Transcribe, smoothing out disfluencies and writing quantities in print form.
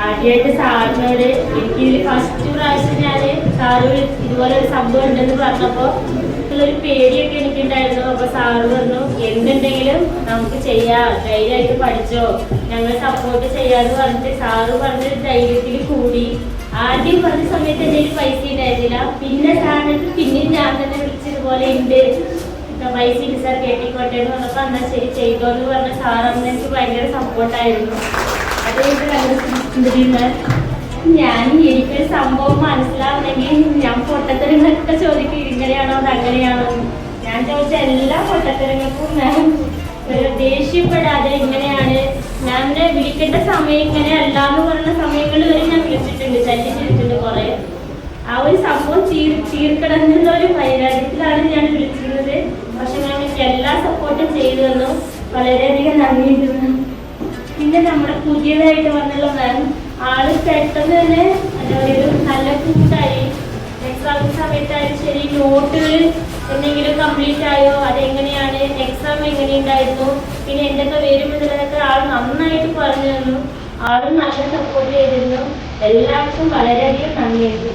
ആദ്യമായിട്ട് സാറിനോട് എനിക്ക് ഫസ്റ്റ് പ്രാവശ്യം ഞാൻ സാറ് ഇതുപോലെ ഒരു സംഭവം ഉണ്ടെന്ന് പറഞ്ഞപ്പോൾ ഉള്ളൊരു പേടിയൊക്കെ എനിക്കുണ്ടായിരുന്നു. അപ്പൊ സാറ് പറഞ്ഞു എന്തുണ്ടെങ്കിലും നമുക്ക് ചെയ്യാം, ധൈര്യമായിട്ട് പഠിച്ചോ, ഞങ്ങൾ സപ്പോർട്ട് ചെയ്യാന്ന് പറഞ്ഞിട്ട് സാറ് പറഞ്ഞ ധൈര്യത്തിൽ കൂടി. ആദ്യം പറഞ്ഞ സമയത്ത് എൻ്റെ പൈസ ഉണ്ടായിരുന്നില്ല. പിന്നെ സാറിന് പിന്നെയും ഞാൻ തന്നെ വിളിച്ചതുപോലെ ഉണ്ട്, പൈസ ഉണ്ട് സാർ കെട്ടിക്കോട്ടെ എന്ന് പറഞ്ഞപ്പോൾ എന്നാൽ ശരി ചെയ്തോ എന്ന് പറഞ്ഞ സാറന്ന് എനിക്ക് ഭയങ്കര സപ്പോർട്ടായിരുന്നു. അത് ഞാൻ എനിക്കൊരു സംഭവം മനസ്സിലാവണമെങ്കിൽ ഞാൻ പൊട്ടത്തരങ്ങളൊക്കെ ചോദിക്കും, ഇങ്ങനെയാണോ അത് അങ്ങനെയാണോ. ഞാൻ ചോദിച്ച എല്ലാ പൊട്ടത്തരങ്ങൾക്കും മാം ദേഷ്യപ്പെടാതെ ഇങ്ങനെയാണ് മാമിനെ വിളിക്കേണ്ട സമയം ഇങ്ങനെ അല്ല എന്ന് പറയുന്ന സമയങ്ങളിൽ വരെ ഞാൻ വിളിച്ചിട്ടുണ്ട്, ചല്ലിച്ചിട്ടുണ്ട് കുറെ. ആ ഒരു സംഭവം തീർക്കണം എന്നുള്ള ഒരു വൈരാഗ്യത്തിലാണ് ഞാൻ വിളിച്ചിരുന്നത്. പക്ഷെ മാം എനിക്ക് എല്ലാ സപ്പോർട്ടും ചെയ്തു തന്നു, വളരെയധികം നന്ദിയുണ്ട്. പിന്നെ നമ്മുടെ പുതിയതായിട്ട് വന്നുള്ള മാം ആള് പെട്ടെന്ന് തന്നെ ഒരു നല്ല കൂട്ടായി. എക്സാം സമയത്തായാലും ശരി, നോട്ടുകൾ എന്തെങ്കിലും കംപ്ലീറ്റ് ആയോ, അതെങ്ങനെയാണ്, എക്സാം എങ്ങനെയുണ്ടായിരുന്നു, പിന്നെ എന്തൊക്കെ വരുമെന്നുള്ളതൊക്കെ ആൾ നന്നായിട്ട് പറഞ്ഞു തന്നു. ആളും നല്ല സപ്പോർട്ട് ചെയ്തിരുന്നു. എല്ലാവർക്കും വളരെയധികം നന്ദിയുണ്ട്.